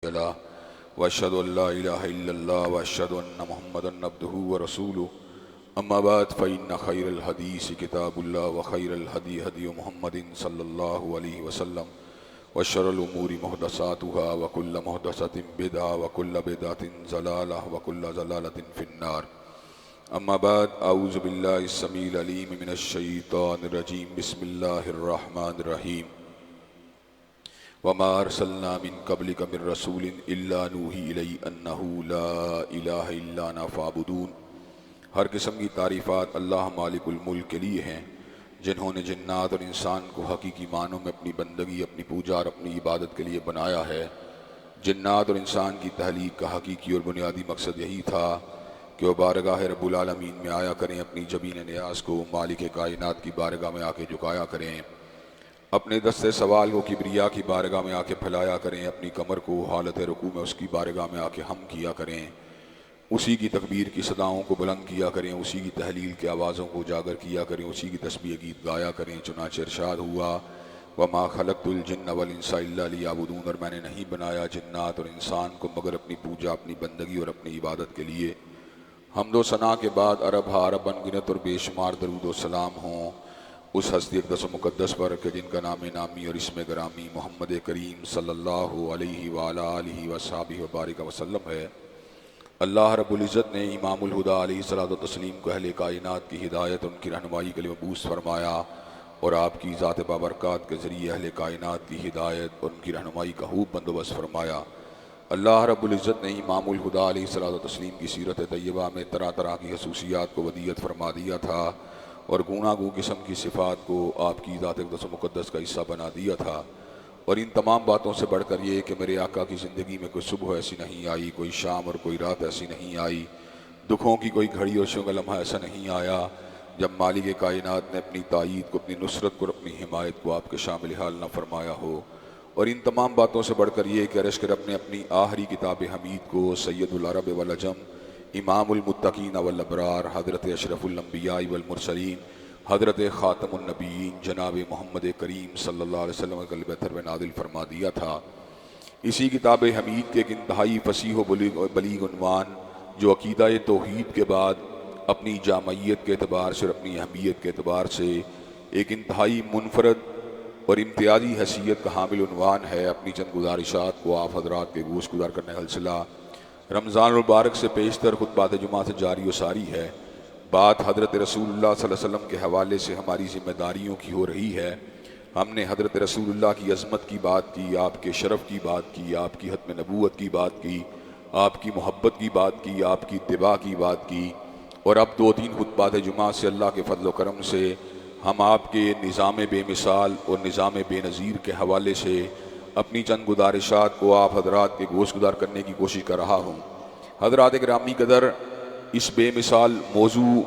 له وأشهد أن لا إله إلا الله وأشهد أن محمدا عبده ورسوله أما بعد فإن خير الحديث كتاب الله وخير الهدي هدي محمد صلى الله عليه وسلم وشر الأمور محدثاتها وكل محدثة بدعة وكل بدعة ضلالة وكل ضلالة في النار. أما بعد أعوذ بالله السميع العليم من الشيطان الرجيم بسم الله الرحمن الرحيم. وما أرسلنا من قبلك من رسول إلا نوحي إليه أنه لا إله إلا أنا فاعبدون. ہر قسم کی تعریفات اللہ مالک الملک کے لیے ہیں جنہوں نے جنات اور انسان کو حقیقی معنوں میں اپنی بندگی، اپنی پوجا اور اپنی عبادت کے لیے بنایا ہے. جنات اور انسان کی تخلیق کا حقیقی اور بنیادی مقصد یہی تھا کہ وہ بارگاہ رب العالمین میں آیا کریں، اپنی جبین نیاز کو مالک کائنات کی بارگاہ میں آ کے جھکایا کریں، اپنے دست سوال کو کبریا کی بارگاہ میں آ کے پھیلایا کریں، اپنی کمر کو حالت رکوع میں اس کی بارگاہ میں آ کے ہم کیا کریں، اسی کی تکبیر کی صداؤں کو بلند کیا کریں، اسی کی تحلیل کے آوازوں کو اجاگر کیا کریں، اسی کی تسبیح گیت گایا کریں. چنانچہ ارشاد ہوا وما خلقت الجن والانس الا لیعبدون، اور میں نے نہیں بنایا جنات اور انسان کو مگر اپنی پوجا، اپنی بندگی اور اپنی عبادت کے لیے. حمد و ثنا کے بعد عرب عرب انگنت اور بے شمار درود و سلام ہوں اس ہستی اقدس و مقدس پر کہ جن کا نام نامی اور اسم گرامی محمد کریم صلی اللہ علیہ وآلہ آلہ وصحبہ وبارک وسلم ہے. اللہ رب العزت نے امام الہدیٰ علیہ الصلوۃ والتسلیم کو اہل کائنات کی ہدایت، ان کی رہنمائی کے لیے مبعوث فرمایا اور آپ کی ذات بابرکات کے ذریعے اہل کائنات کی ہدایت اور ان کی رہنمائی کا خوب بندوبست فرمایا. اللہ رب العزت نے امام الہدیٰ علیہ الصلوۃ والتسلیم کی سیرت طیبہ میں طرح طرح کی خصوصیات کو ودیعت فرما دیا تھا اور گوناگوں قسم کی صفات کو آپ کی ذات اقدس و مقدس کا حصہ بنا دیا تھا. اور ان تمام باتوں سے بڑھ کر یہ کہ میرے آقا کی زندگی میں کوئی صبح ایسی نہیں آئی، کوئی شام اور کوئی رات ایسی نہیں آئی، دکھوں کی کوئی گھڑی اور شنگ لمحہ ایسا نہیں آیا جب مالک کائنات نے اپنی تائید کو، اپنی نصرت کو اور اپنی حمایت کو آپ کے شامل حال نہ فرمایا ہو. اور ان تمام باتوں سے بڑھ کر یہ کہ عرش کے رب نے اپنی آخری کتاب حمید کو سید العرب والعجم، امام المتقین والابرار، حضرت اشرف الانبیاء والمرسلین، حضرت خاتم النبیین جناب محمد کریم صلی اللہ علیہ وسلم کے قلب اطہر میں نازل فرما دیا تھا. اسی کتاب حمید کے ایک انتہائی فصیح و بلیغ عنوان جو عقیدہ توحید کے بعد اپنی جامعیت کے اعتبار سے اور اپنی اہمیت کے اعتبار سے ایک انتہائی منفرد اور امتیازی حیثیت کا حامل عنوان ہے، اپنی چند گزارشات کو آپ حضرات کے گوش گزار کرنے کا سلسلہ رمضان المبارک سے پیشتر خطبات جمعہ سے جاری و ساری ہے. بات حضرت رسول اللہ صلی اللہ علیہ وسلم کے حوالے سے ہماری ذمہ داریوں کی ہو رہی ہے. ہم نے حضرت رسول اللہ کی عظمت کی بات کی، آپ کے شرف کی بات کی، آپ کی ختم نبوت کی بات کی، آپ کی محبت کی بات کی، آپ کی اتباع کی بات کی، اور اب 2-3 خطبات جمعہ سے اللہ کے فضل و کرم سے ہم آپ کے نظام بے مثال اور نظام بے نظیر کے حوالے سے اپنی چند گزارشات کو آپ حضرات کے گوش گزار کرنے کی کوشش کر رہا ہوں. حضرات گرامی قدر، اس بے مثال موضوع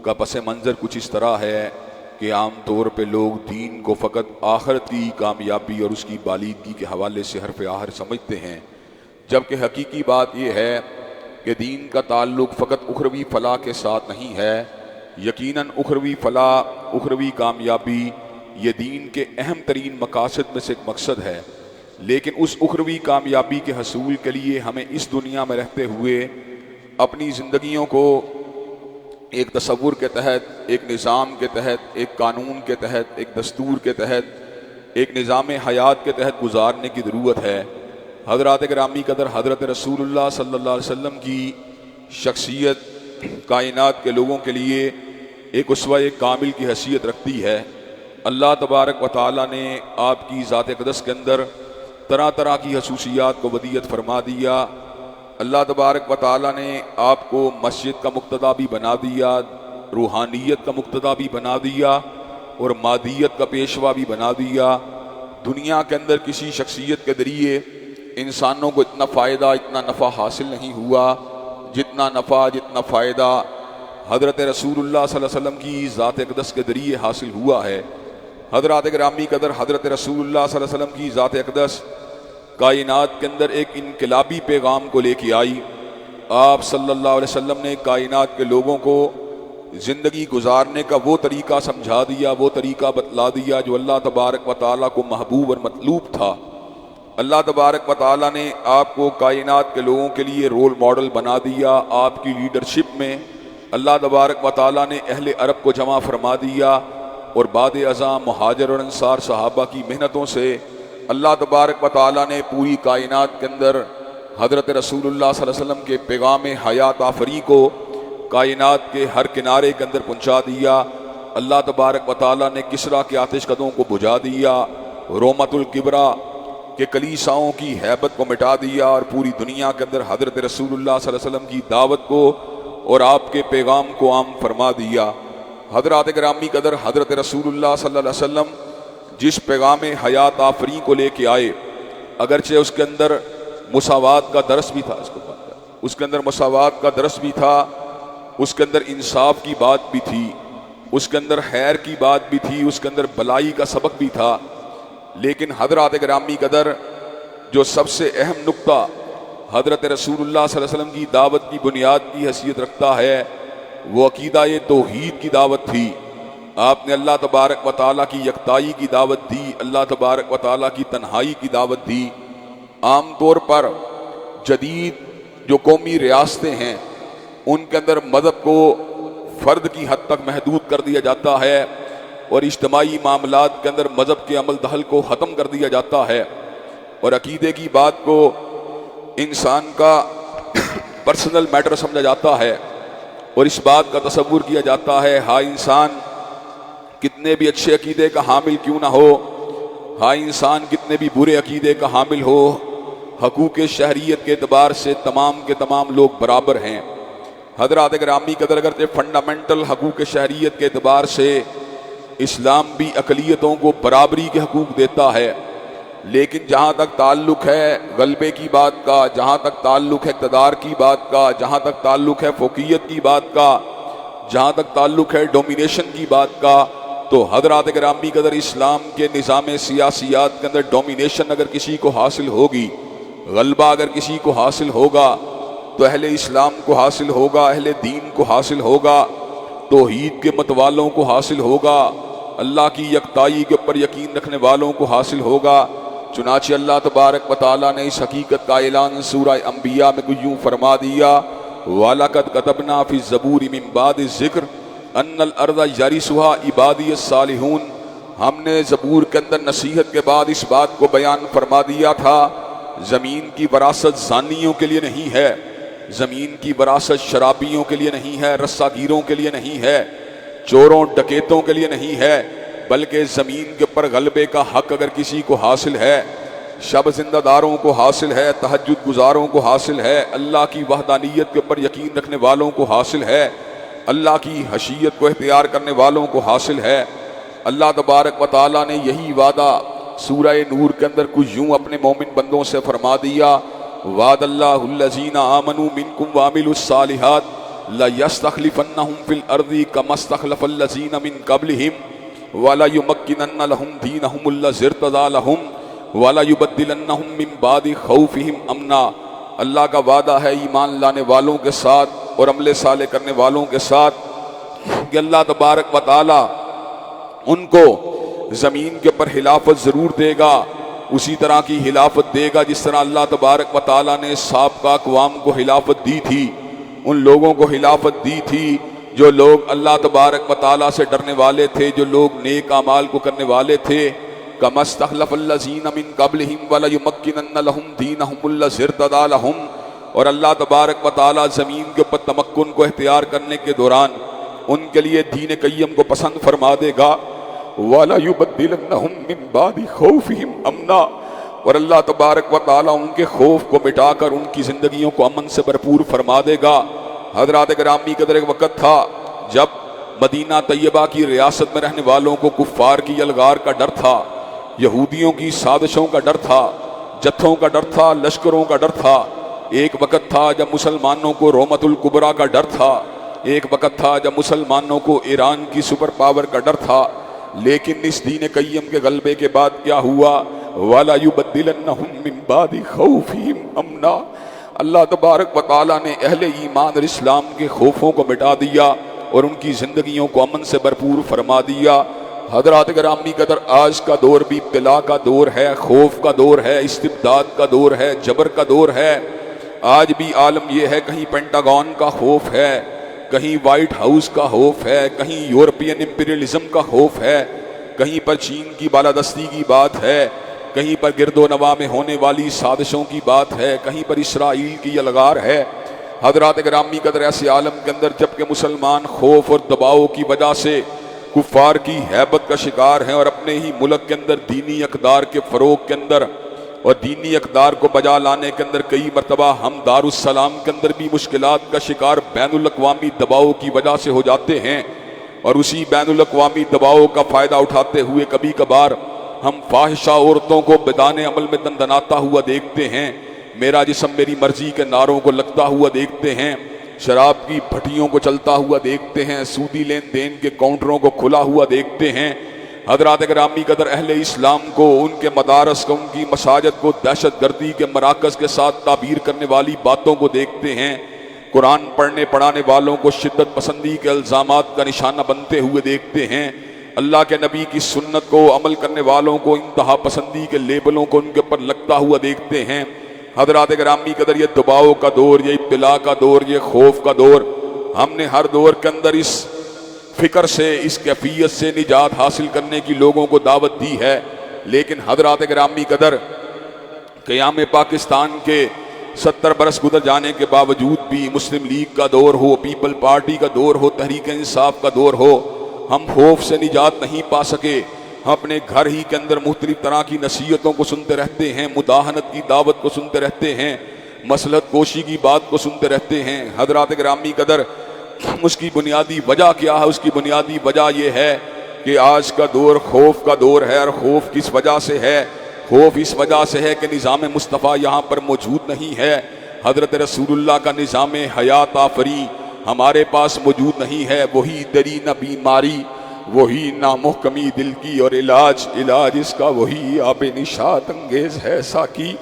کا پس منظر کچھ اس طرح ہے کہ عام طور پہ لوگ دین کو فقط آخرت کی کامیابی اور اس کی بالیدگی کے حوالے سے حرف آخر سمجھتے ہیں، جبکہ حقیقی بات یہ ہے کہ دین کا تعلق فقط اخروی فلاح کے ساتھ نہیں ہے. یقیناً اخروی فلاح، اخروی کامیابی یہ دین کے اہم ترین مقاصد میں سے ایک مقصد ہے، لیکن اس اخروی کامیابی کے حصول کے لیے ہمیں اس دنیا میں رہتے ہوئے اپنی زندگیوں کو ایک تصور کے تحت، ایک نظام کے تحت، ایک قانون کے تحت، ایک دستور کے تحت، ایک نظام حیات کے تحت گزارنے کی ضرورت ہے. حضرات گرامی قدر، حضرت رسول اللہ صلی اللہ علیہ وسلم کی شخصیت کائنات کے لوگوں کے لیے ایک اسوہ کامل کی حیثیت رکھتی ہے. اللہ تبارک و تعالیٰ نے آپ کی ذات اقدس کے اندر طرح طرح کی خصوصیات کو ودیعت فرما دیا. اللہ تبارک و تعالیٰ نے آپ کو مسجد کا مقتدی بھی بنا دیا، روحانیت کا مقتدی بھی بنا دیا اور مادیت کا پیشوا بھی بنا دیا. دنیا کے اندر کسی شخصیت کے ذریعے انسانوں کو اتنا فائدہ، اتنا نفع حاصل نہیں ہوا جتنا نفع، جتنا فائدہ حضرت رسول اللہ صلی اللہ علیہ وسلم کی ذات اقدس کے ذریعے حاصل ہوا ہے. حضرات گرامی قدر، حضرت رسول اللہ صلی اللہ علیہ وسلم کی ذات اقدس کائنات کے اندر ایک انقلابی پیغام کو لے کے آئی. آپ صلی اللہ علیہ وسلم نے کائنات کے لوگوں کو زندگی گزارنے کا وہ طریقہ سمجھا دیا، وہ طریقہ بتلا دیا جو اللہ تبارک و تعالیٰ کو محبوب اور مطلوب تھا. اللہ تبارک و تعالیٰ نے آپ کو کائنات کے لوگوں کے لیے رول ماڈل بنا دیا. آپ کی لیڈرشپ میں اللہ تبارک و تعالیٰ نے اہل عرب کو جمع فرما دیا، اور بعد ازاں مہاجر اور انصار صحابہ کی محنتوں سے اللہ تبارک و تعالیٰ نے پوری کائنات کے اندر حضرت رسول اللہ صلی اللہ علیہ وسلم کے پیغام حیات آفری کو کائنات کے ہر کنارے کے اندر پہنچا دیا. اللہ تبارک و تعالیٰ نے کسریٰ کے آتش قدوں کو بجھا دیا، رومت الکبریٰ کہ کلیساؤں کی ہیبت کو مٹا دیا، اور پوری دنیا کے اندر حضرت رسول اللہ صلی اللہ علیہ وسلم کی دعوت کو اور آپ کے پیغام کو عام فرما دیا. حضرات گرامی قدر، حضرت رسول اللہ صلی اللہ علیہ وسلم جس پیغام حیات آفریں کو لے کے آئے، اگرچہ اس کے اندر مساوات کا درس بھی تھا، اس کے اندر مساوات کا درس بھی تھا، اس کے اندر انصاف کی بات بھی تھی، اس کے اندر خیر کی بات بھی تھی، اس کے اندر بلائی کا سبق بھی تھا، لیکن حضرات گرامی قدر جو سب سے اہم نقطہ حضرت رسول اللہ صلی اللہ علیہ وسلم کی دعوت کی بنیاد کی حیثیت رکھتا ہے، وہ عقیدہ توحید کی دعوت تھی. آپ نے اللہ تبارک و تعالیٰ کی یکتائی کی دعوت دی، اللہ تبارک و تعالیٰ کی تنہائی کی دعوت دی. عام طور پر جدید جو قومی ریاستیں ہیں ان کے اندر مذہب کو فرد کی حد تک محدود کر دیا جاتا ہے، اور اجتماعی معاملات کے اندر مذہب کے عمل دخل کو ختم کر دیا جاتا ہے، اور عقیدے کی بات کو انسان کا پرسنل میٹر سمجھا جاتا ہے، اور اس بات کا تصور کیا جاتا ہے ہاں انسان کتنے بھی اچھے عقیدے کا حامل کیوں نہ ہو، ہاں انسان کتنے بھی برے عقیدے کا حامل ہو، حقوق شہریت کے اعتبار سے تمام کے تمام لوگ برابر ہیں. حضرات گرامی قدر اگرچہ فنڈامنٹل حقوق شہریت کے اعتبار سے اسلام بھی اقلیتوں کو برابری کے حقوق دیتا ہے، لیکن جہاں تک تعلق ہے غلبے کی بات کا، جہاں تک تعلق ہے اقتدار کی بات کا، جہاں تک تعلق ہے فوقیت کی بات کا، جہاں تک تعلق ہے ڈومینیشن کی بات کا، تو حضرات گرامی قدر اسلام کے نظام سیاسیات کے اندر ڈومینیشن اگر کسی کو حاصل ہوگی، غلبہ اگر کسی کو حاصل ہوگا، تو اہل اسلام کو حاصل ہوگا، اہل دین کو حاصل ہوگا، توحید کے متوالوں کو حاصل ہوگا، اللہ کی یکتائی کے اوپر یقین رکھنے والوں کو حاصل ہوگا. چنانچہ اللہ تبارک و تعالیٰ نے اس حقیقت کا اعلان سورہ انبیاء میں کچھ یوں فرما دیا، وَلَقَدْ كَتَبْنَا فِي الزَّبُورِ مِن بَعْدِ الذِّكْرِ أَنَّ الْأَرْضَ يَرِثُهَا عِبَادِيَ الصَّالِحُونَ. ہم نے زبور کے اندر نصیحت کے بعد اس بات کو بیان فرما دیا تھا، زمین کی وراثت زانیوں کے لیے نہیں ہے، زمین کی وراثت شرابیوں کے لیے نہیں ہے، رسہ گیروں کے لیے نہیں ہے، چوروں ڈکیتوں کے لیے نہیں ہے، بلکہ زمین کے اوپر غلبے کا حق اگر کسی کو حاصل ہے، شب زندہ داروں کو حاصل ہے، تہجد گزاروں کو حاصل ہے، اللہ کی وحدانیت کے اوپر یقین رکھنے والوں کو حاصل ہے، اللہ کی حشیت کو اختیار کرنے والوں کو حاصل ہے. اللہ تبارک و تعالیٰ نے یہی وعدہ سورہ نور کے اندر کچھ یوں اپنے مومن بندوں سے فرما دیا، وعد اللہ الذین آمنوا منکم وعملوا الصالحات لَيَسْتَخْلِفَنَّهُمْ فِي الْأَرْضِ كَمَا اسْتَخْلَفَ الَّذِينَ مِن قَبْلِهِمْ وَلَيُمَكِّنَنَّ لَهُمْ دِينَهُمُ الَّذِي ارْتَضَىٰ لَهُمْ وَلَيُبَدِّلَنَّهُمْ مِن بَعْدِ خَوْفِهِمْ أَمْنًا. اللہ کا وعدہ ہے ایمان لانے والوں کے ساتھ اور عمل صالح کرنے والوں کے ساتھ کہ اللہ تبارک و تعالی ان کو زمین کے اوپر خلافت ضرور دے گا، اسی طرح کی خلافت دے گا جس طرح اللہ تبارک و تعالی نے سابقہ اقوام کو خلافت دی تھی، ان لوگوں کو خلافت دی تھی جو لوگ اللہ تبارک و تعالیٰ سے ڈرنے والے تھے، جو لوگ نیک اعمال کو کرنے والے تھے. کما استخلف الذین من قبلہم وليمکنن لهم دینہم الذی ارتضیٰ لهم. اور اللہ تبارک و تعالیٰ زمین کے اوپر تمکن کو اختیار کرنے کے دوران ان کے لیے دین قیم کو پسند فرما دے گا. وَلَيُبَدِّلَنَّهُمْ مِن بَعْدِ خَوْفِهِمْ أَمْنًا. اور اللہ تبارک و تعالیٰ ان کے خوف کو مٹا کر ان کی زندگیوں کو امن سے بھرپور فرما دے گا. حضرات گرامی قدر ایک وقت تھا جب مدینہ طیبہ کی ریاست میں رہنے والوں کو کفار کی یلغار کا ڈر تھا، یہودیوں کی سازشوں کا ڈر تھا، جتھوں کا ڈر تھا، لشکروں کا ڈر تھا. ایک وقت تھا جب مسلمانوں کو رومت الکبریٰ کا ڈر تھا، ایک وقت تھا جب مسلمانوں کو ایران کی سپر پاور کا ڈر تھا. لیکن اس دین قیم کے غلبے کے بعد کیا ہوا؟ وَلَا يُبَدِّلَنَّهُمْ مِن بَعْدِ خَوْفِهِمْ أَمْنًا. اللہ تبارک و تعالیٰ نے اہل ایمان اور اسلام کے خوفوں کو مٹا دیا اور ان کی زندگیوں کو امن سے بھرپور فرما دیا. حضرات گرامی قدر آج کا دور بھی ابتلا کا دور ہے، خوف کا دور ہے، استبداد کا دور ہے، جبر کا دور ہے۔ آج بھی عالم یہ ہے، کہیں پینٹاگون کا خوف ہے، کہیں وائٹ ہاؤس کا خوف ہے، کہیں یورپین امپیریلزم کا خوف ہے، کہیں پر چین کی بالادستی کی بات ہے، کہیں پر گرد و نواح میں ہونے والی سازشوں کی بات ہے، کہیں پر اسرائیل کی یلغار ہے۔ حضرات گرامی قدر ایسے عالم کے اندر جبکہ مسلمان خوف اور دباؤ کی وجہ سے کفار کی ہیبت کا شکار ہیں اور اپنے ہی ملک کے اندر دینی اقدار کے فروغ کے اندر اور دینی اقدار کو بجا لانے کے اندر کئی مرتبہ ہم دارالسلام کے اندر بھی مشکلات کا شکار بین الاقوامی دباؤ کی وجہ سے ہو جاتے ہیں، اور اسی بین الاقوامی دباؤ کا فائدہ اٹھاتے ہوئے کبھی کبھار ہم فاحشہ عورتوں کو بدان عمل میں دندناتا ہوا دیکھتے ہیں، میرا جسم میری مرضی کے نعروں کو لگتا ہوا دیکھتے ہیں، شراب کی بھٹیوں کو چلتا ہوا دیکھتے ہیں، سودی لین دین کے کاؤنٹروں کو کھلا ہوا دیکھتے ہیں۔ حضرات گرامی قدر اہل اسلام کو، ان کے مدارس کو، ان کی مساجد کو دہشت گردی کے مراکز کے ساتھ تعبیر کرنے والی باتوں کو دیکھتے ہیں، قرآن پڑھنے پڑھانے والوں کو شدت پسندی کے الزامات کا نشانہ بنتے ہوئے دیکھتے ہیں، اللہ کے نبی کی سنت کو عمل کرنے والوں کو انتہا پسندی کے لیبلوں کو ان کے اوپر لگتا ہوا دیکھتے ہیں۔ حضرات گرامی قدر یہ دباؤ کا دور، یہ ابتلا کا دور، یہ خوف کا دور، ہم نے ہر دور کے اندر اس فکر سے، اس کیفیت سے نجات حاصل کرنے کی لوگوں کو دعوت دی ہے، لیکن حضرات گرامی قدر قیام پاکستان کے 70 برس گزر جانے کے باوجود بھی مسلم لیگ کا دور ہو، پیپل پارٹی کا دور ہو، تحریک انصاف کا دور ہو، ہم خوف سے نجات نہیں پا سکے۔ ہم اپنے گھر ہی کے اندر مختلف طرح کی نصیحتوں کو سنتے رہتے ہیں، مداہنت کی دعوت کو سنتے رہتے ہیں، مصلحت کوشی کی بات کو سنتے رہتے ہیں۔ حضرات گرامی قدر اس کی بنیادی وجہ کیا ہے؟ اس کی بنیادی وجہ یہ ہے کہ آج کا دور خوف کا دور ہے، اور خوف کس وجہ سے ہے؟ خوف اس وجہ سے ہے کہ نظام مصطفیٰ یہاں پر موجود نہیں ہے، حضرت رسول اللہ کا نظام حیات آفری ہمارے پاس موجود نہیں ہے، وہی دری نہ بیماری، وہی نامحکمی دل کی، اور علاج اس کا وہی آب نشاط انگیز ہے ساکی۔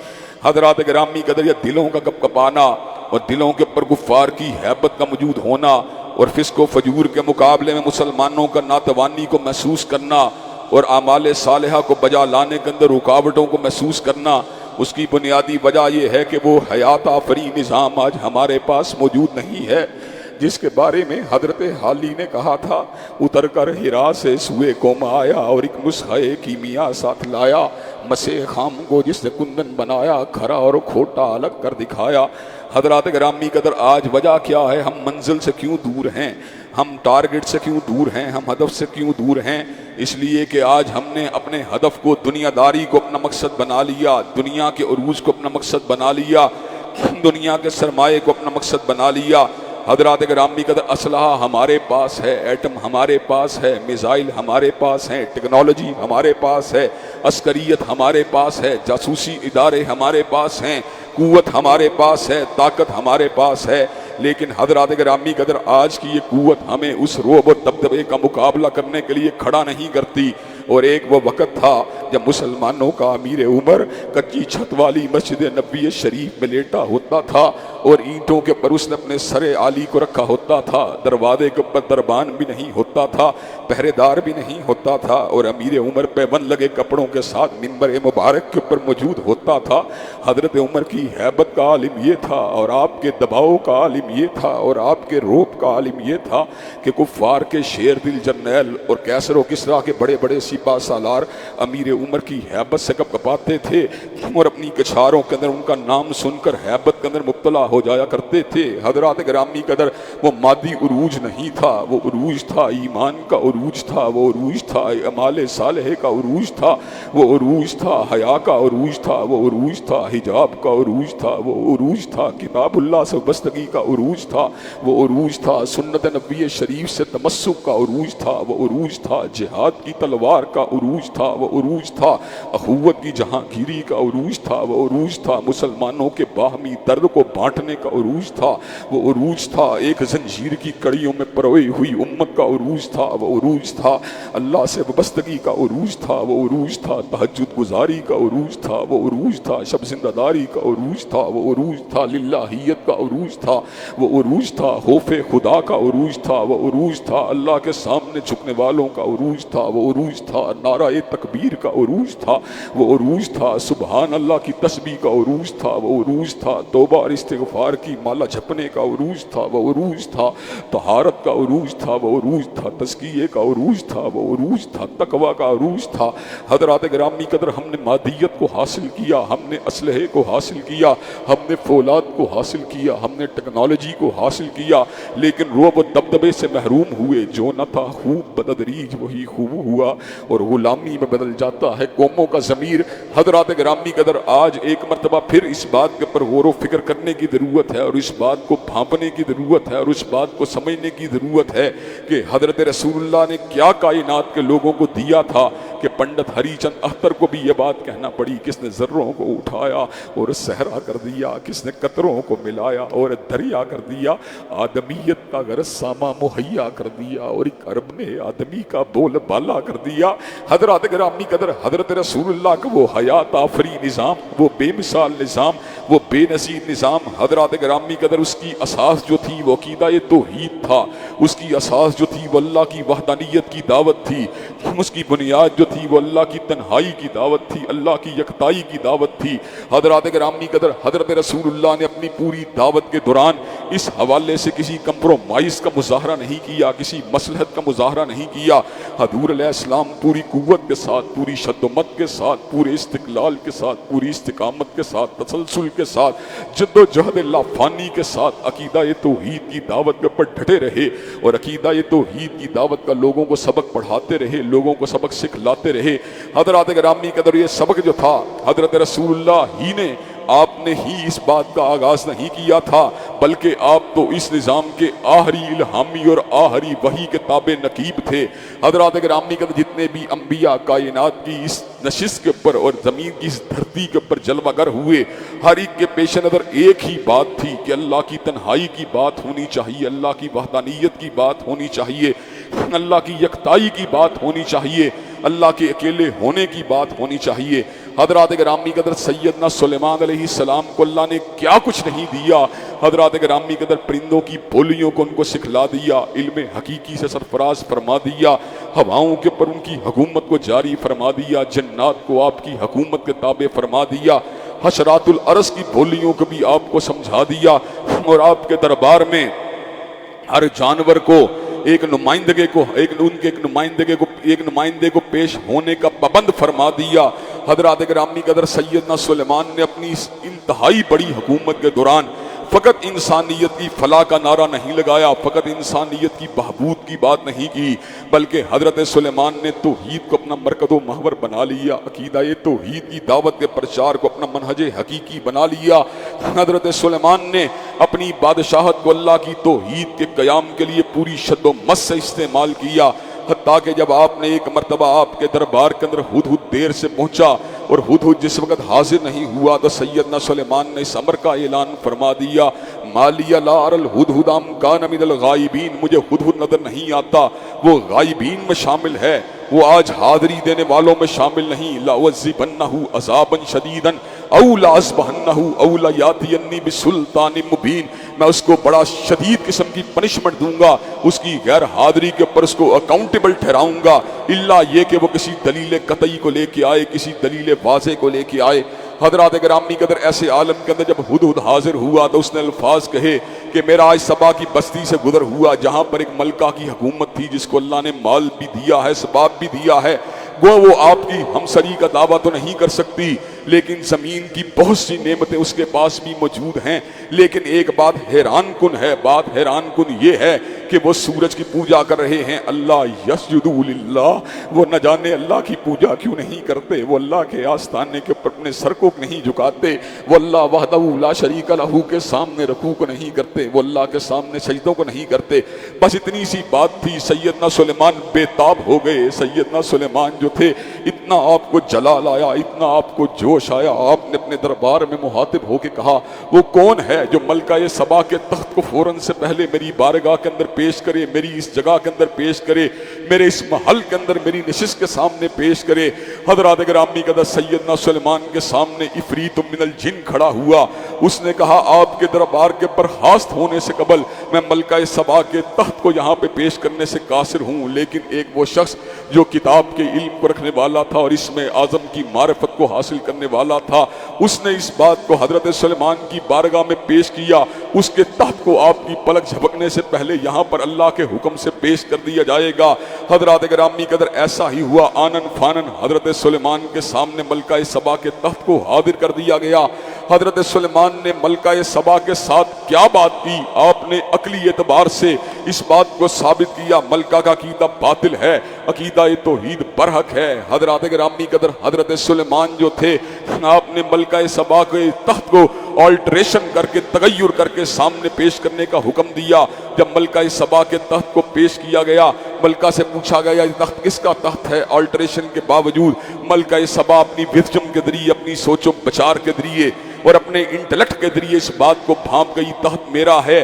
حضرات گرامی قدر یہ دلوں کا کپ کپانا اور دلوں کے اوپر کفار کی ہیبت کا موجود ہونا اور فسق و فجور کے مقابلے میں مسلمانوں کا ناتوانی کو محسوس کرنا اور اعمال صالحہ کو بجا لانے کے اندر رکاوٹوں کو محسوس کرنا، اس کی بنیادی وجہ یہ ہے کہ وہ حیات آفری نظام آج ہمارے پاس موجود نہیں ہے، جس کے بارے میں حضرت حالی نے کہا تھا، اتر کر ہرا سے سوئے قوم آیا اور ایک نسخہ کیمیا ساتھ لایا، مسے خام کو جس نے کندن بنایا، کھرا اور کھوٹا الگ کر دکھایا۔ حضرات گرامی قدر آج وجہ کیا ہے؟ ہم منزل سے کیوں دور ہیں؟ ہم ٹارگٹ سے کیوں دور ہیں؟ ہم ہدف سے کیوں دور ہیں؟ اس لیے کہ آج ہم نے اپنے ہدف کو، دنیا داری کو اپنا مقصد بنا لیا، دنیا کے عروج کو اپنا مقصد بنا لیا، دنیا کے سرمایے کو اپنا مقصد بنا لیا۔ حضرات گرامی قدر اسلحہ ہمارے پاس ہے، ایٹم ہمارے پاس ہے، میزائل ہمارے پاس ہیں، ٹیکنالوجی ہمارے پاس ہے، عسکریت ہمارے پاس ہے، جاسوسی ادارے ہمارے پاس ہیں، قوت ہمارے پاس ہے، طاقت ہمارے پاس ہے، لیکن حضرات گرامی قدر آج کی یہ قوت ہمیں اس رعب اور دبدبے کا مقابلہ کرنے کے لیے کھڑا نہیں کرتی۔ اور ایک وہ وقت تھا جب مسلمانوں کا امیر عمر کچی چھت والی مسجد نبوی شریف میں لیٹا ہوتا تھا اور اینٹوں کے پر اس نے اپنے سر عالی کو رکھا ہوتا تھا، دروازے کے اوپر دربان بھی نہیں ہوتا تھا، پہرے دار بھی نہیں ہوتا تھا، اور امیر عمر پیبند لگے کپڑوں کے ساتھ منبر مبارک کے اوپر موجود ہوتا تھا۔ حضرت عمر کی ہیبت کا عالم یہ تھا، اور آپ کے دباؤ کا عالم یہ تھا، اور آپ کے روب کا عالم یہ تھا کہ کفار کے شیر دل جرنیل اور کیسر و کسریٰ کے بڑے بڑے سپاہ سالار امیر عمر کی ہیبت سے کپ کپاتے تھے اور اپنی کچھاروں کے اندر ان کا نام سن کر ہیبت کے اندر مبتلا ہو جایا کرتے تھے۔ حضرات گرامی قدر وہ مادی عروج نہیں تھا، وہ عروج تھا ایمان کا عروج تھا، وہ عروج تھا اعمال صالح کا عروج تھا، وہ عروج تھا حیا کا عروج تھا، وہ عروج تھا حجاب کا عروج تھا، وہ عروج تھا کتاب اللہ سے وابستگی کا عروج تھا، وہ عروج تھا سنت نبوی شریف سے تمسک کا عروج تھا، وہ عروج تھا جہاد کی تلوار کا عروج تھا، وہ عروج عروج تھا، اخوت کی جہانگیری کا عروج تھا، وہ عروج تھا مسلمانوں کے باہمی درد کو بانٹنے کا عروج تھا، وہ عروج تھا ایک زنجیر کی کڑیوں میں پروئی ہوئی امت کا عروج تھا، وہ عروج تھا اللہ سے وابستگی کا عروج تھا، وہ عروج تھا تہجد گزاری کا عروج تھا، وہ عروج تھا شب زندہ داری کا عروج تھا، وہ عروج تھا للہیت کا عروج تھا، وہ عروج تھا خوف خدا کا عروج تھا، وہ عروج تھا اللہ کے سامنے جھکنے والوں کا عروج تھا، وہ عروج تھا نعرہ تکبیر کا عروج تھا، وہ عروج تھا سبحان اللہ کی تسبیح کا عروج تھا، وہ عروج تھا توبہ اور استغفار کی مالا جھپنے کا عروج تھا، وہ عروج تھا طہارت کا عروج تھا، وہ عروج تھا تزکیے کا عروج تھا، وہ عروج تھا تقوی کا عروج تھا۔ حضرات گرامی قدر، ہم نے مادیت کو حاصل کیا، ہم نے اسلحے کو حاصل کیا، ہم نے فولاد کو حاصل کیا، ہم نے ٹیکنالوجی کو حاصل کیا، لیکن رعب و دبدبے سے محروم ہوئے۔ جو نہ تھا خوب بتدریج وہی خوب ہوا، اور غلامی میں بدل جاتا ہے قوموں کا ضمیر۔ حضرات گرامی قدر، آج ایک مرتبہ پھر اس بات کے پر غور و فکر کرنے کی ضرورت ہے، اور اس بات کو بھانپنے کی ضرورت ہے، اور اس بات کو سمجھنے کی ضرورت ہے کہ حضرت رسول اللہ نے کیا کائنات کے لوگوں کو دیا تھا کہ پنڈت ہری چند اختر کو بھی یہ بات کہنا پڑی، کس نے ذروں کو اٹھایا اور صحرا کر دیا، کس نے قطروں کو ملایا اور دریا کر دیا، آدمیت کا غرض ساما مہیا کر دیا اور ایک عرب نے آدمی کا بول بالا کر دیا۔ حضرات گرامی قدر، حضرت رسول اللہ کا وہ حیات آفری نظام، وہ بے مثال نظام، وہ بے نظیر نظام، حضرات گرامی قدر اس کی اساس جو تھی وہ عقیدہ توحید تھا، اس کی اساس جو تھی وہ اللہ کی وحدانیت کی دعوت تھی، اس کی بنیاد جو تھی وہ اللہ کی تنہائی کی دعوت تھی، اللہ کی یکتائی کی دعوت تھی۔ حضرات گرامی قدر، حضرت رسول اللہ نے اپنی پوری دعوت کے دوران اس حوالے سے کسی کمپرومائز کا مظاہرہ نہیں کیا، کسی مصلحت کا مظاہرہ نہیں کیا۔ حضور علیہ السلام پوری قوت کے ساتھ، پوری شدت کے ساتھ، پورے استقلال کے ساتھ، پوری استقامت کے ساتھ، تسلسل کے ساتھ، جد و جہد لافانی کے ساتھ عقیدہ توحید کی دعوت کے پر ڈٹے رہے، اور عقیدہ توحید کی دعوت کا لوگوں کو سبق پڑھاتے رہے، لوگوں کو سبق سکھلاتے رہے۔ حضرات گرامی قدر، یہ سبق جو تھا حضرت رسول اللہ ہی نے، آپ نے ہی اس بات کا آغاز نہیں کیا تھا، بلکہ آپ تو اس نظام کے آخری الہامی اور آخری وحی کے تابع نقیب تھے۔ حضرات گرامی قدر، جتنے بھی انبیاء کائنات کی اس نشست کے اوپر اور زمین کی اس دھرتی کے اوپر جلوہ گر ہوئے، ہر ایک کے پیش نظر ایک ہی بات تھی کہ اللہ کی تنہائی کی بات ہونی چاہیے، اللہ کی وحدانیت کی بات ہونی چاہیے، اللہ کی یکتائی کی بات ہونی چاہیے، اللہ کے اکیلے ہونے کی بات ہونی چاہیے۔ حضرات گرامی قدر، سیدنا سلیمان علیہ السلام کو اللہ نے کیا کچھ نہیں دیا۔ حضرات گرامی قدر، پرندوں کی بولیوں کو ان کو سکھلا دیا، علم حقیقی سے سرفراز فرما دیا، ہواؤں کے پر ان کی حکومت کو جاری فرما دیا، جنات کو آپ کی حکومت کے تابع فرما دیا، حشرات الارض کی بولیوں کو بھی آپ کو سمجھا دیا، اور آپ کے دربار میں ہر جانور کو ایک نمائندے کو پیش ہونے کا پابند فرما دیا۔ حضرات گرامی قدر، سیدنا سلیمان نے اپنی اس انتہائی بڑی حکومت کے دوران فقط انسانیت کی فلاح کا نعرہ نہیں لگایا، فقط انسانیت کی بہبود کی بات نہیں کی، بلکہ حضرت سلیمان نے توحید کو اپنا مرکز و محور بنا لیا، عقیدہ توحید کی دعوت کے پرچار کو اپنا منہج حقیقی بنا لیا۔ حضرت سلیمان نے اپنی بادشاہت کو اللہ کی توحید کے قیام کے لیے پوری شد و مس سے استعمال کیا، حتیٰ کہ جب آپ نے ایک مرتبہ آپ کے دربار کے اندر ہدہد دیر سے پہنچا اور ہدہد جس وقت حاضر نہیں ہوا تو سیدنا سلیمان نے اس امر کا اعلان فرما دیا، مالی لا اری الہدہد ام کان من الغائبین، مجھے ہدہد نظر نہیں آتا، وہ غائبین میں شامل ہے، وہ آج حاضری دینے والوں میں شامل نہیں۔ لأعذبنہ عذابا شدیدا او لأذبحنہ او لیاتینی بسلطان مبین، میں اس کو بڑا شدید قسم کی پنشمنٹ دوں گا، اس کی غیر حاضری کے اوپر اس کو اکاؤنٹیبل ٹھہراؤں گا، الا یہ کہ وہ کسی دلیل قطعی کو لے کے آئے، کسی دلیل واضح کو لے کے آئے۔ حضرات گرامی قدر، ایسے عالم کے اندر جب ہدہد حاضر ہوا تو اس نے الفاظ کہے کہ میرا آج سبا کی بستی سے گزر ہوا، جہاں پر ایک ملکہ کی حکومت تھی جس کو اللہ نے مال بھی دیا ہے، سباب بھی دیا ہے، وہ آپ کی ہمسری کا دعویٰ تو نہیں کر سکتی، لیکن زمین کی بہت سی نعمتیں اس کے پاس بھی موجود ہیں، لیکن ایک بات حیران کن ہے، بات حیران کن یہ ہے کہ وہ سورج کی پوجا کر رہے ہیں، اللہ یسجدوا للہ، وہ نہ جانے اللہ کی پوجا کیوں نہیں کرتے، وہ اللہ کے آستانے کے اوپر اپنے سر کو نہیں جھکاتے، وہ اللہ وحدہ لا شریک لہ کے سامنے رکوع کو نہیں کرتے، وہ اللہ کے سامنے سجدوں کو نہیں کرتے۔ بس اتنی سی بات تھی، سیدنا سلیمان بے تاب ہو گئے۔ سیدنا سلیمان جو تھے، اتنا آپ کو جلال آیا، اتنا آپ کو جوش آیا، آپ نے اپنے دربار میں مخاطب ہو کے کہا وہ کون ہے جو ملکہ سبا کے تخت کو فوراً سے پہلے میری بارگاہ کے اندر پیش کرے، میری اس جگہ کے اندر پیش کرے، میرے اس محل کے اندر میری نشست کے سامنے پیش کرے۔ حضرات گرامی قدر سیدنا سلیمان کے سامنے عفریت من الجن کھڑا ہوا، اس نے کہا آپ کے دربار کے برخاست ہونے سے قبل میں ملکہ سبا کے تخت کو یہاں پہ پیش کرنے سے قاصر ہوں، لیکن ایک وہ شخص جو کتاب کے علم کو رکھنے والا تھا اور اس میں اعظم کی معرفت کو حاصل کرنے والا تھا، اس نے اس بات کو حضرت سلیمان کی بارگاہ میں پیش کیا، اس کے تخت کو آپ کی پلک جھپکنے سے پہلے یہاں پر اللہ کے حکم سے پیش کر دیا جائے گا۔ حضرات گرامی قدر ایسا ہی ہوا، آنن فانن حضرت سلیمان کے سامنے ملکہ سبا کے تخت کو حاضر کر دیا گیا۔ حضرت سلیمان نے ملکہ سبا کے ساتھ کیا بات کی، آپ نے عقلی اعتبار سے اس بات کو ثابت کیا ملکہ کا عقیدہ باطل ہے، عقیدہ توحید برحق ہے۔ حضرات گرامی قدر حضرت سلیمان جو تھے، آپ نے ملکہ سبا کے تخت کو آلٹریشن کر کے، تغیر کر کے سامنے پیش کرنے کا حکم دیا۔ جب ملکہ سبا کے تخت کو پیش کیا گیا، ملکہ سے پوچھا گیا یہ تخت کس کا تخت ہے؟ آلٹریشن کے باوجود ملکہ سبا اپنی وزڈم کے ذریعے، اپنی سوچ و بچار کے ذریعے اور اپنے انٹلیکٹ کے ذریعے اس بات کو بھانپ گئی تخت میرا ہے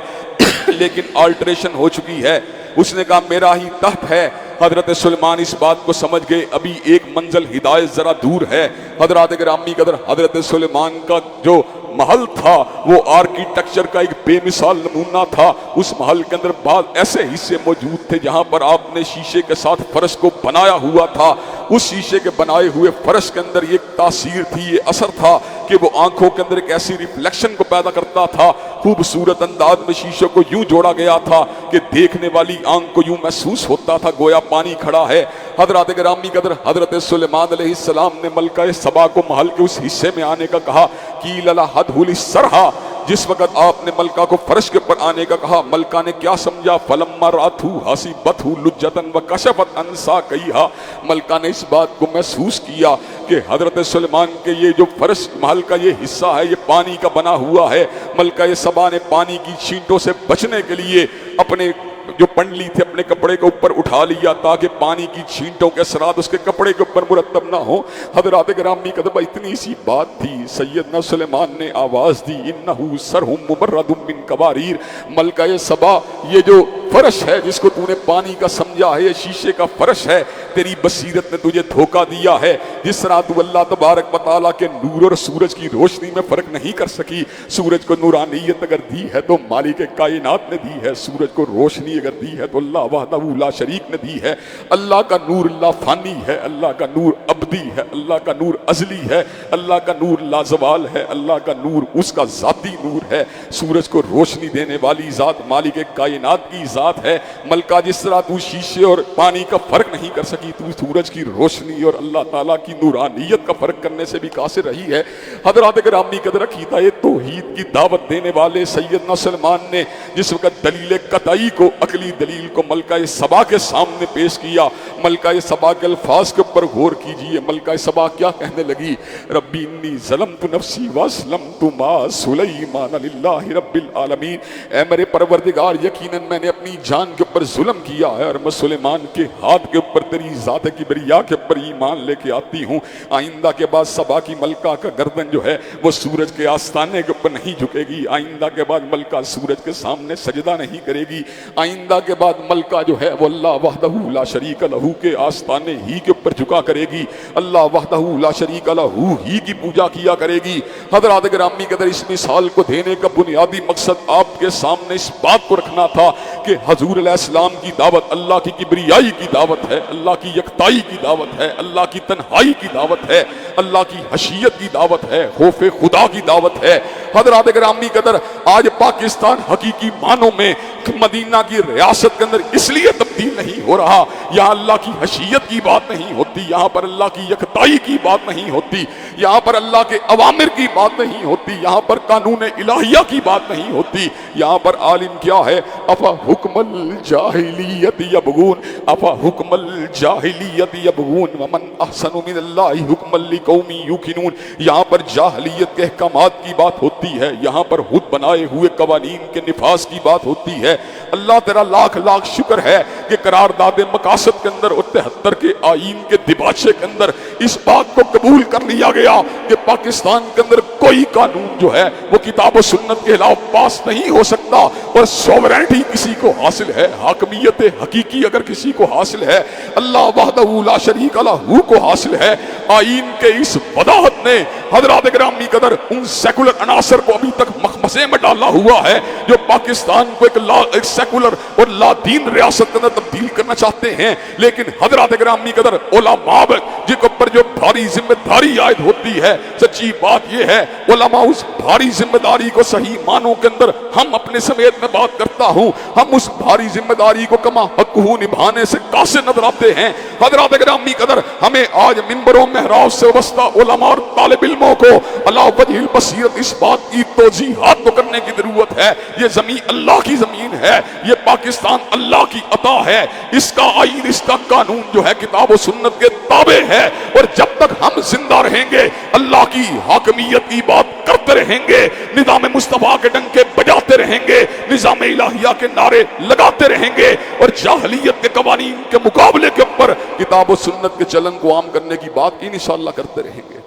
لیکن آلٹریشن ہو چکی ہے۔ اس نے کہا میرا ہی تخت ہے۔ حضرت سلیمان اس بات کو سمجھ گئے ابھی ایک منزل ہدایت ذرا دور ہے۔ حضرات گرامی قدر حضرت سلیمان کا جو محل تھا وہ آرکیٹیکچر کا ایک بے مثال نمونہ تھا۔ اس محل کے اندر بعض ایسے حصے موجود تھے جہاں پر آپ نے شیشے کے ساتھ فرش کو بنایا ہوا تھا۔ اس شیشے کے بنائے ہوئے فرش کے اندر ایک تاثیر تھی، یہ اثر تھا کہ وہ آنکھوں کے اندر ایک ایسی ریفلیکشن کو پیدا کرتا تھا۔ خوبصورت انداز میں شیشے کو یوں جوڑا گیا تھا کہ دیکھنے والی آنکھ کو یوں محسوس ہوتا تھا گویا پانی کھڑا ہے۔ حضرات گرامی قدر حضرت سلیمان علیہ السلام نے ملکہ سبا کو محل کے اس حصے میں آنے کا کہا، قیل لها ادخل الصرح۔ جس وقت آپ نے ملکہ کو فرش کے اوپر آنے کا کہا، ملکہ نے کیا سمجھا، فلما رأته حسبته لجة وكشفت عن ساقيها۔ ملکہ نے اس بات کو محسوس کیا کہ حضرت سلیمان کے یہ جو فرش محل کا یہ حصہ ہے یہ پانی کا بنا ہوا ہے۔ ملکہ سبا نے پانی کی چھینٹوں سے بچنے کے لیے اپنے جو پنڈلی تھے اپنے کپڑے کے اوپر اٹھا لیا تاکہ پانی کی چھینٹوں کے اثرات اس کے کپڑے کے اوپر مرتب نہ ہو۔ حضرات گرامی قدر اتنی سی بات تھی، سیدنا سلیمان نے آواز دی، انہو سرہم ممرد من قواریر۔ ملکہ سبا یہ جو فرش ہے جس کو تو نے پانی کا سمجھا ہے، یہ شیشے کا فرش ہے، تیری بصیرت نے تجھے دھوکہ دیا ہے۔ جس طرح تو اللہ تبارک و تعالیٰ کے نور اور سورج کی روشنی میں فرق نہیں کر سکی، سورج کو نورانیت اگر دی ہے تو مالک کائنات نے دی ہے، سورج کو روشنی اگر دی ہے تو اللہ وحدہ لا شریک نے دی ہے۔ اللہ کا نور لا فانی ہے، اللہ کا نور ابدی ہے، اللہ کا نور ازلی ہے، اللہ کا نور لازوال ہے، اللہ کا نور اس کا ذاتی نور ہے۔ سورج کو روشنی دینے والی ذات مالک کائنات کی ذات ہے۔ ملکہ جس طرح تو شیشے اور پانی کا فرق نہیں کر سکی، تو سورج کی روشنی اور اللہ تعالیٰ کی نورانیت کا فرق کرنے سے بھی قاصر رہی ہے۔ حضرات گرامی قدر عقیدہ توحید کی دعوت دینے والے سیدنا سلمان نے جس وقت دلیل قطعی کو، عقلی دلیل کو ملکہ سبا کے سامنے پیش کیا، ملکہ سبا کے الفاظ کے اوپر غور کیجئے۔ ملکہ سبا کیا کہنے لگی، ربی انی ظلمت نفسی واسلمت مع سلیمان للہ رب العالمین۔ اے میرے پروردگار، یقیناً میں نے اپنی جان کے اوپر ظلم کیا ہے اور میں سلیمان کے ہاتھ کے اوپر تیری ذات کبریا کے اوپر ایمان لے کے آتی ہوں۔ آئندہ کے بعد سبا کی ملکہ کا گردن جو ہے وہ سورج کے آستانے کے اوپر نہیں جھکے گی، آئندہ کے بعد ملکہ سورج کے سامنے سجدہ نہیں کرے گی، آئندہ کے بعد ملکہ جو ہے وہ اللہ وحدہ لا شریک لہ کے آستانے ہی کے اوپر جھکا کرے گی، اللہ وحدہ لا شریک لہ ہی کی پوجا کیا کرے گی۔ حضرات گرامی قدر اس مثال کو دینے کا بنیادی مقصد آپ کے سامنے اس بات کو رکھنا تھا کہ حضور علیہ السلام کی دعوت اللہ کی کبریائی کی دعوت ہے، اللہ کی یکتائی کی دعوت ہے، اللہ کی تنہائی کی دعوت ہے، اللہ کی حشیت کی دعوت ہے، خوف خدا کی دعوت ہے۔ حضرات گرامی قدر آج پاکستان حقیقی معنوں میں مدینہ کی ریاست کے اندر اس لیے تبدیل نہیں ہو رہا، یہاں اللہ کی حشیت کی بات نہیں ہوتی، یہاں پر اللہ کی یکتائی کی بات نہیں ہوتی، یہاں پر اللہ کے اوامر کی بات نہیں ہوتی، یہاں پر قانون الہیہ کی بات نہیں ہوتی، یہاں پر عالم کیا ہے، افا حکم الجاہلیت الجاہلیت یبغون افا حکم الجاہلیت یبغون ومن احسن من اللہ حکما لقوم یوقنون. یہاں پر جاہلیت کے احکامات کی بات ہوتی ہے, یہاں پر خود بنائے ہوئے قوانین کے نفاذ کی بات ہوتی ہے. اللہ تیرا لاکھ لاکھ شکر ہے کہ قرارداد مقاصد کے اندر اور 73 کے آئین کے دباچے کے اندر اس بات کو قبول کر لیا گیا کہ پاکستان کے اندر کوئی قانون جو ہے وہ کتاب و سنت کے خلاف پاس نہیں ہو سکتا, اور سوورینٹی کسی کو حاصل ہے, حاکمیت حقیقی اگر کسی کو حاصل ہے اللہ وحدہ لا شریک لہ کو حاصل ہے. آئین کے اس وضاحت نے حضرات گرامی قدر ان سیکولر عناصر کو ابھی تک مخمصے میں ڈالا ہوا ہے جو پاکستان کو ایک سیکولر اور لا دین ریاست کے اندر تبدیل کرنا چاہتے ہیں. لیکن حضرات گرامی قدر علماء جن کے اوپر جو بھاری ذمہ داری عائد ہوتی ہے, سچی بات یہ ہے علماء اس بھاری ذمہ داری کو صحیح معنوں کے اندر, ہم اپنے سمیت میں بات کرتا ہوں, ہم اس بھاری ذمہ داری کو کما حق نبھانے سے قاصر نظر آتے ہیں. حضرات گرامی قدر ہمیں آج منبروں محراب سے وابستہ علماء اور طالب علموں کو اللہ وجہ البصیرت اس بات کی توضیحات کو کرنے کی ضرورت ہے. یہ زمین اللہ کی زمین ہے, یہ پاکستان اللہ کی عطا ہے, اس کا آئین اس کا قانون جو ہے کتاب و سنت کے تابع ہے, اور جب تک ہم زندہ رہیں گے اللہ کی حاکمیت کی بات کرتے رہیں گے, نظام مصطفیٰ کے ڈنکے بجاتے رہیں گے, نظام الہیہ کے نعرے لگاتے رہیں گے, اور جاہلیت کے قوانین کے مقابلے کے اوپر کتاب و سنت کے چلن کو عام کرنے کی بات انشاءاللہ کرتے رہیں گے.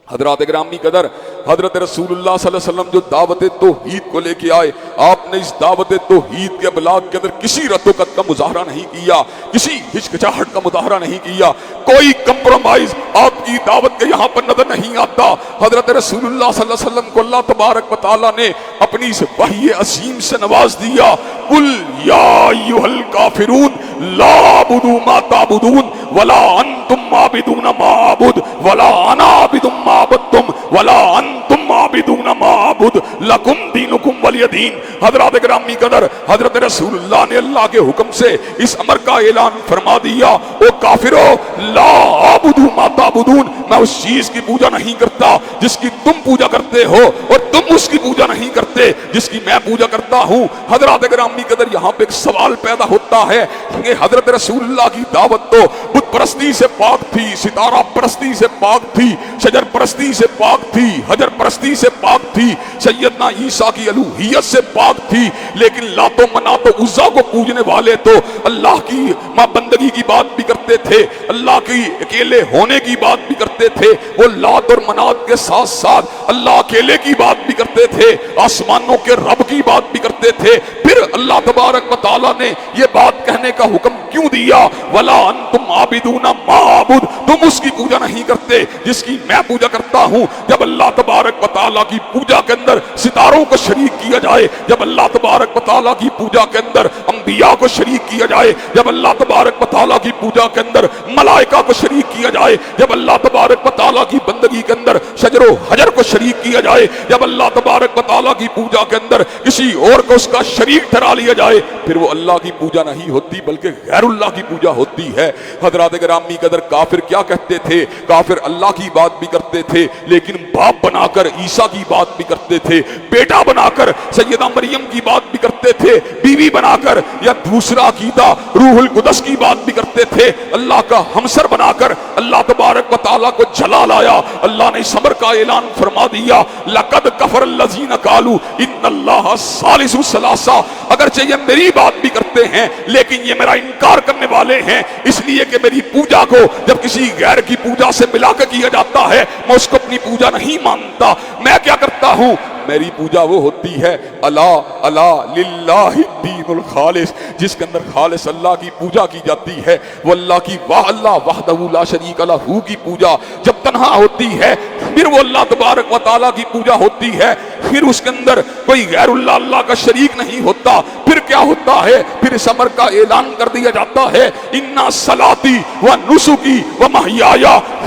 حضرات گرامی قدر حضرت رسول اللہ صلی اللہ علیہ وسلم جو دعوت توحید کو لے کے آئے, آپ نے اس دعوت توحید کے ابلاغ کے اندر کسی رد و قت کا مظاہرہ نہیں کیا, کسی ہچکچاہٹ کا مظاہرہ نہیں کیا, کوئی کمپرومائز آپ کی دعوت کے یہاں پر نظر نہیں آتا. حضرت رسول اللہ صلی اللہ علیہ وسلم کو اللہ تبارک و تعالیٰ نے اپنی اس وحی عظیم سے نواز دیا. قل یا ایھا الکافرون لا اعبد ما تعبدون ولا انتم عابدون ما اعبد ولا انا عابد ما عبدتم ولا انتم عابدون ما اعبد لکم دینکم ولی دین. حضرات گرامی قدر حضرت رسول اللہ نے اللہ کے حکم سے اس امر کا اعلان فرما دیا, او کافرو لا اعبد ما تعبدون, میں اس چیز کی پوجا نہیں کرتا جس کی تم پوجا کرتے ہو, اور تم اس کی پوجا نہیں کرتے جس کی میں پوجا کرتا ہوں. حضرات گرامی قدر یہاں پہ ایک سوال پیدا ہوتا ہے کہ حضرت رسول اللہ کی دعوت تو بت پرستی سے پاک تھی, ستارہ پرستی سے پاک تھی, شجر پرستی سے پاک تھی, حجر پرستی سے پاک تھی, سیدنا عیسیٰ کی الوہیت سے پاک تھی, لیکن لات و منات و عزا کو پوجنے والے تو اللہ کی ماں بندگی کی بات بھی کرتے تھے, اللہ کی اکیلے ہونے کی بات بھی کرتے تھے, وہ لات اور منات کے ساتھ ساتھ اللہ اکیلے کی بات بھی کرتے تھے, آسمانوں کے رب کی بات بھی کرتے تھے. پھر اللہ تبارک و تعالیٰ نے یہ بات کہنے کا حکم کیوں دیا, ولا انتم عابدون ما اعبد, تم اس کی پوجا نہیں کرتے جس کی میں پوجا کرتا ہوں. جب اللہ تبارک و تعالیٰ کی پوجا کے اندر ستاروں کو شریک کیا جائے, جب اللہ تبارک و تعالیٰ کی پوجا کے اندر انبیاء کو شریک کیا جائے, جب اللہ تبارک و تعالیٰ کی پوجا کے اندر ملائکہ کو شریک کیا جائے, جب اللہ تبارک و تعالیٰ کی بندگی کے اندر شجر و حجر کو شریک کیا جائے, جب اللہ تبارک و تعالیٰ کی پوجا کے اندر کسی اور کو اس کا شریک ٹھہرا لیا جائے, پھر وہ اللہ کی پوجا نہیں ہوتی بلکہ غیر اللہ کی پوجا ہوتی ہے. حضرات گرامی قدر کافر کیا کہتے تھے, کافر اللہ کی بات بھی کرتے تھے لیکن باپ بنا کر عیسیٰ کی بات بھی کرتے تھے, بیٹا بنا کر سیدہ مریم کی بات بھی کرتے تھے, بیوی بنا کر یا دوسرا عقیدہ روح القدس کی بات بھی کرتے تھے, اللہ کا ہمسر بنا کر اللہ تبارک و تعالیٰ کو جلا لایا. اللہ نے اس امر کا اعلان فرما دیا, لقد کفر الذین قالوا ان اللہ ثالث ثلاثہ, اگرچہ یہ میری بات بھی کرتے ہیں لیکن یہ میرا انکار کرنے والے ہیں, اس لیے کہ میری پوجا کو جب کسی غیر کی پوجا سے ملا کے کیا جاتا ہے میں اس کو اپنی پوجا نہیں مانتا. میں کیا کرتا ہوں, میری پوجا وہ ہوتی ہے اللہ اللہ للہ الدین الخالص, جس کے اندر خالص اللہ کی پوجا کی جاتی ہے. وہ اللہ کی اللہ وحدہ لا شریک لہ کی پوجا جب تنہا ہوتی ہے, پھر وہ اللہ تبارک و تعالیٰ کی پوجا ہوتی ہے, پھر اس کے اندر کوئی غیر اللہ اللہ کا شریک نہیں ہوتا. پھر کیا ہوتا ہے, پھر اس امر کا اعلان کر دیا جاتا ہے, انا صلاتی و نسکی و محیایا,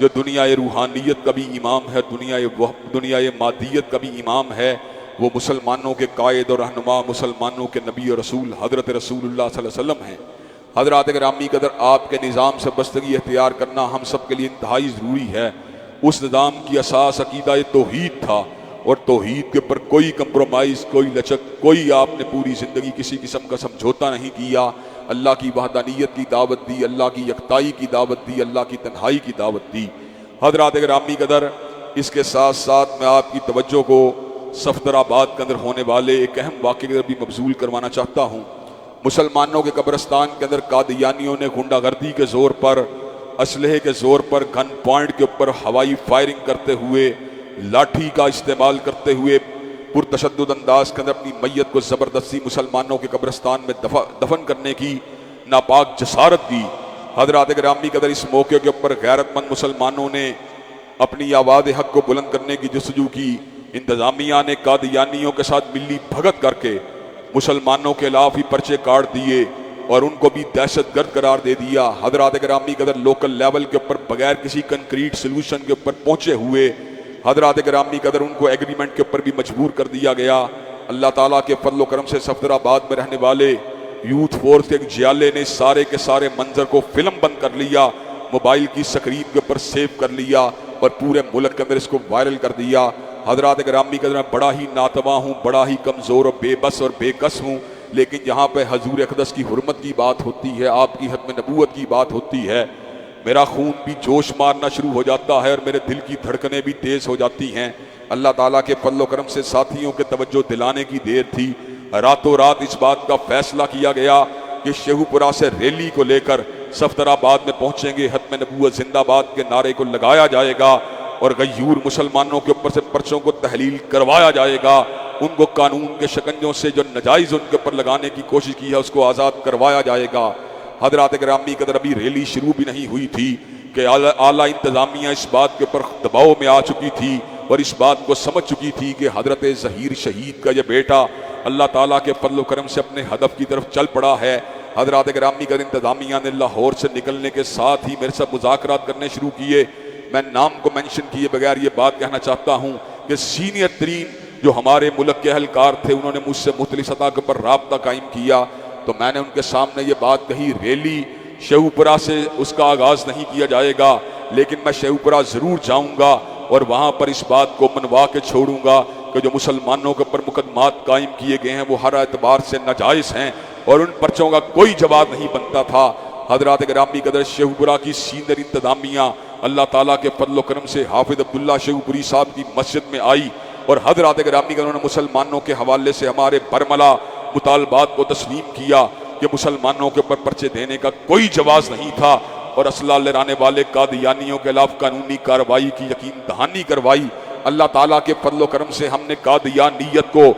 جو دنیا روحانیت کا بھی امام ہے، دنیا مادیت کا بھی امام ہے، وہ مسلمانوں کے قائد اور رہنما، مسلمانوں کے نبی اور رسول حضرت رسول اللہ صلی اللہ علیہ وسلم ہیں۔ حضرات گرامی قدر، آپ کے نظام سے بستگی اختیار کرنا ہم سب کے لیے انتہائی ضروری ہے۔ اس نظام کی اساس عقیدہ توحید تھا، اور توحید کے اوپر کوئی کمپرومائز، کوئی لچک، کوئی آپ نے پوری زندگی کسی قسم کا سمجھوتا نہیں کیا۔ اللہ کی وحدانیت کی دعوت دی، اللہ کی یکتائی کی دعوت دی، اللہ کی تنہائی کی دعوت دی۔ حضرات گرامی قدر، اس کے ساتھ ساتھ میں آپ کی توجہ کو صفدر آباد کے اندر ہونے والے ایک اہم واقعے کی طرف بھی مبذول کروانا چاہتا ہوں۔ مسلمانوں کے قبرستان کے اندر قادیانیوں نے غنڈہ گردی کے زور پر، اسلحے کے زور پر، گن پوائنٹ کے اوپر ہوائی فائرنگ کرتے ہوئے، لاٹھی کا استعمال کرتے ہوئے پرتشدد انداز کے اندر اپنی میت کو زبردستی مسلمانوں کے قبرستان میں دفن کرنے کی ناپاک جسارت کی۔ حضرات گرامی قدر، اس موقع کے اوپر غیرت مند مسلمانوں نے اپنی آواز حق کو بلند کرنے کی جستجو کی۔ انتظامیہ نے قادیانیوں کے ساتھ ملی بھگت کر کے مسلمانوں کے خلاف ہی پرچے کاٹ دیے اور ان کو بھی دہشت گرد قرار دے دیا۔ حضرات گرامی قدر، لوکل لیول کے اوپر بغیر کسی کنکریٹ سلوشن کے اوپر پہنچے ہوئے حضرات گرامی قدر ان کو ایگریمنٹ کے اوپر بھی مجبور کر دیا گیا۔ اللہ تعالیٰ کے فضل و کرم سے صفدر آباد میں رہنے والے یوتھ فورس کے ایک جیالے نے سارے کے سارے منظر کو فلم بند کر لیا، موبائل کی سکرین کے اوپر سیو کر لیا اور پورے ملک کے اندر اس کو وائرل کر دیا۔ حضرات گرامی قدر، میں بڑا ہی ناتواں ہوں، بڑا ہی کمزور اور بے بس اور بے کس ہوں، لیکن جہاں پہ حضور اقدس کی حرمت کی بات ہوتی ہے، آپ کی ختم نبوت کی بات ہوتی ہے، میرا خون بھی جوش مارنا شروع ہو جاتا ہے اور میرے دل کی دھڑکنیں بھی تیز ہو جاتی ہیں۔ اللہ تعالیٰ کے فضل و کرم سے ساتھیوں کے توجہ دلانے کی دیر تھی، راتوں رات اس بات کا فیصلہ کیا گیا کہ شیخو پورہ سے ریلی کو لے کر صفدر آباد میں پہنچیں گے، ختم نبوت زندہ باد کے نعرے کو لگایا جائے گا اور غیور مسلمانوں کے اوپر سے پرچوں کو تحلیل کروایا جائے گا، ان کو قانون کے شکنجوں سے جو نجائز ان کے اوپر لگانے کی کوشش کی ہے اس کو آزاد کروایا جائے گا۔ حضرات گرامی قدر، ابھی ریلی شروع بھی نہیں ہوئی تھی کہ اعلیٰ انتظامیہ اس بات کے اوپر دباؤ میں آ چکی تھی اور اس بات کو سمجھ چکی تھی کہ حضرت ظہیر شہید کا یہ بیٹا اللہ تعالیٰ کے فضل و کرم سے اپنے ہدف کی طرف چل پڑا ہے۔ حضرات گرامی قدر، انتظامیہ نے لاہور سے نکلنے کے ساتھ ہی میرے ساتھ مذاکرات کرنے شروع کیے۔ میں نام کو منشن کیے بغیر یہ بات کہنا چاہتا ہوں کہ سینئر ترین جو ہمارے ملک کے اہلکار تھے انہوں نے مجھ سے مختلف سطح کے اوپر رابطہ قائم کیا، تو میں نے ان کے سامنے یہ بات کہی، ریلی شیخو پورہ سے اس کا آغاز نہیں کیا جائے گا، لیکن میں شیخو پورہ ضرور جاؤں گا اور وہاں پر اس بات کو منوا کے چھوڑوں گا کہ جو مسلمانوں کے اوپر مقدمات قائم کیے گئے ہیں وہ ہر اعتبار سے ناجائز ہیں اور ان پرچوں کا کوئی جواب نہیں بنتا تھا۔ حضرات گرامی قدر، شیخو پورہ کی سینئر انتظامیہ اللہ تعالیٰ کے فضل و کرم سے حافظ عبداللہ شیخو پوری صاحب کی مسجد میں آئی اور حضرات گرامی قدر، انہوں نے مسلمانوں کے حوالے سے ہمارے برملا مطالبات کو تسلیم کیا کہ مسلمانوں کے اوپر پرچے دینے کا کوئی جواز نہیں تھا اور اسلحہ لہرانے والے قادیانیوں کے خلاف قانونی کارروائی کی یقین دہانی کروائی۔ اللہ تعالیٰ کے فضل و کرم سے ہم نے قادیانیت کو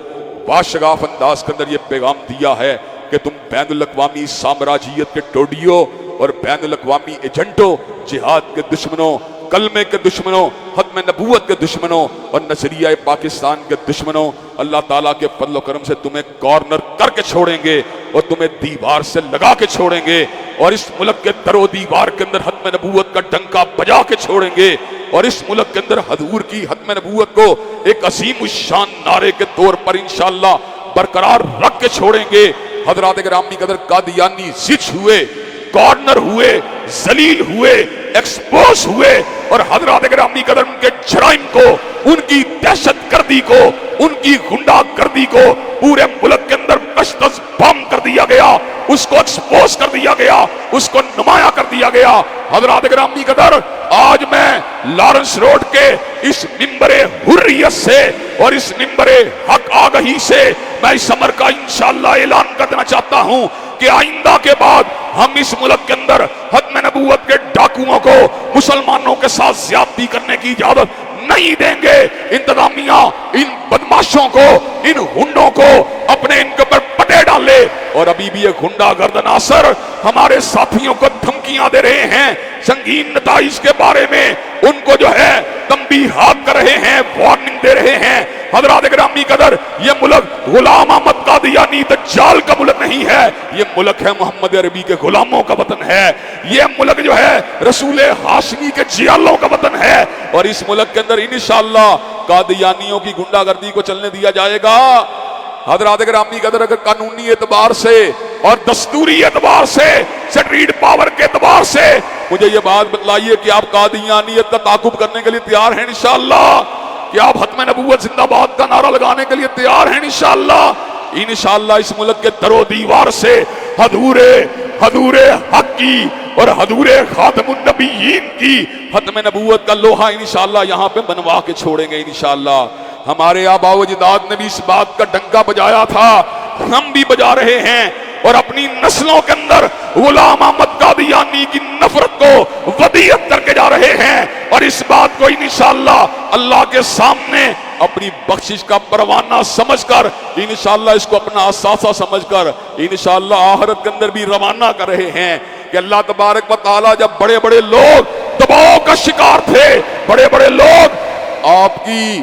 باشگاف انداز کے اندر یہ پیغام دیا ہے کہ تم بین الاقوامی سامراجیت کے ٹوڈیوں اور بین الاقوامی ایجنٹوں، جہاد کے دشمنوں، کلمے کے دشمنوں، ختم نبوت کے دشمنوں اور نظریہ پاکستان کے دشمنوں، اللہ تعالیٰ کے فضل و کرم سے تمہیں کارنر کر کے چھوڑیں گے اور تمہیں دیوار سے لگا کے چھوڑیں گے اور اس ملک کے در و دیوار کے اندر ختم نبوت کا ڈنکا بجا کے چھوڑیں گے اور اس ملک کے اندر حضور کی ختم نبوت کو ایک عظیم الشان نعرے کے طور پر انشاءاللہ برقرار رکھ کے چھوڑیں گے۔ حضرات گرامی قدر، قادیانی زچ ہوئے، کارنر ہوئے، ذلیل ہوئے، ایکسپوز ہوئے اور حضرات گرامی قدر ان کے جرائم کو، ان کی دہشت گردی کو، ان کی غنڈہ گردی کو پورے ملک کے اندر کشتز بم کر دیا گیا، اس کو ایکسپوز کر دیا گیا، اس کو نمایاں کر دیا گیا۔ حضرات گرامی قدر، آج میں لارنس روڈ کے اس ممبر حریت سے اور اس ممبر حق آگہی سے میں اس امر کا انشاءاللہ اعلان کر دینا چاہتا ہوں کہ آئندہ کے بعد ہم اس ملک کے اندر ختم نبوت کے ڈاکوؤں کو مسلمانوں کے ساتھ زیادتی کرنے کی اجازت نہیں دیں گے۔ انتظامیہ ان بدماشوں کو، ان ہنڈوں کو اپنے ان کے اوپر پٹے ڈالے اور ابھی بھی یہ گنڈا گرد ناصر ہمارے ساتھیوں کو دھمکیاں دے رہے ہیں، سنگین نتائج کے بارے میں ان کو جو ہے تنبیہات کر رہے ہیں، وارننگ دے رہے ہیں حضرات گرامی قدر یہ ملک غلام احمد قادیانی دجال کا ملک نہیں ہے، یہ ملک ہے محمد عربی کے غلاموں کا وطن ہے، یہ ملک جو ہے رسول ہاشمی کے جیالوں کا وطن ہے، اور اس ملک کے اندر انشاءاللہ قادیانیوں کی گنڈا گردی کو چلنے دیا جائے گا۔ حضرات گرامی قدر اگر قانونی اعتبار سے اور دستوری اعتبار سے، سٹریٹ پاور کے اعتبار سے مجھے یہ بات بتلائیے کہ آپ قادیانیت کا تعاقب کرنے کے لیے تیار ہیں انشاءاللہ؟ کہ آپ ختم نبوت زندہ باد کا نعرہ لگانے کے لیے تیار ہیں انشاءاللہ؟ انشاءاللہ اس ملک کے در و دیوار سے حضور حق کی اور حضور خاتم النبیین کی ختم نبوت کا لوہا انشاءاللہ یہاں پہ بنوا کے چھوڑیں گے انشاءاللہ۔ ہمارے آباء و اجداد نے بھی اس بات کا ڈنکا بجایا تھا، ہم بھی بجا رہے ہیں، اور اپنی نسلوں کے اندر غلام احمد قادیانی کی نفرت کو ودیعت کر کے جا رہے ہیں، اور اس بات کو انشاءاللہ اللہ کے سامنے اپنی بخشش کا پروانہ سمجھ کر، انشاءاللہ اس کو اپنا اثاثہ سمجھ کر انشاءاللہ آخرت کے اندر بھی روانہ کر رہے ہیں کہ اللہ تبارک و تعالی جب بڑے بڑے لوگ دباؤ کا شکار تھے، بڑے بڑے لوگ آپ کی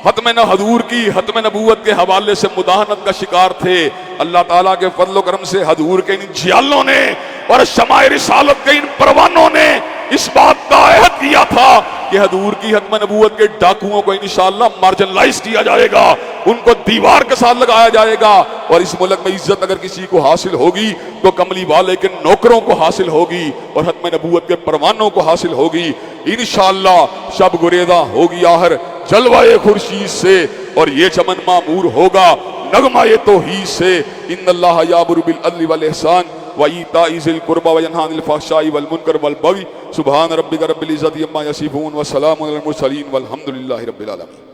حضور کی ختم نبوت کے حوالے سے مداہنت کا شکار تھے، اللہ تعالیٰ کے فضل و کرم سے حضور کے ان جیالوں نے اور شمع رسالت کے ان پروانوں نے اس بات کا عہد کیا تھا کہ حضور کی ختم نبوت کے ڈاکوؤں کو انشاءاللہ مارجنلائز کیا جائے گا، ان کو دیوار کے ساتھ لگایا جائے گا، اور اس ملک میں عزت اگر کسی کو حاصل ہوگی تو کملی والے کے نوکروں کو حاصل ہوگی اور ختم نبوت کے پروانوں کو حاصل ہوگی انشاءاللہ۔ شب گریزاں ہوگی آہر جلوہ خورشید سے، اور یہ چمن معمور ہوگا نغمہ توحید سے۔ ان اللہ یامر بالعدل والاحسان وایتاء ذی القربى وینہی عن الفحشاء والمنکر والبغی سبحان ربک رب العزۃ عما یصفون وسلام علی المرسلین والحمد للہ رب العالمین۔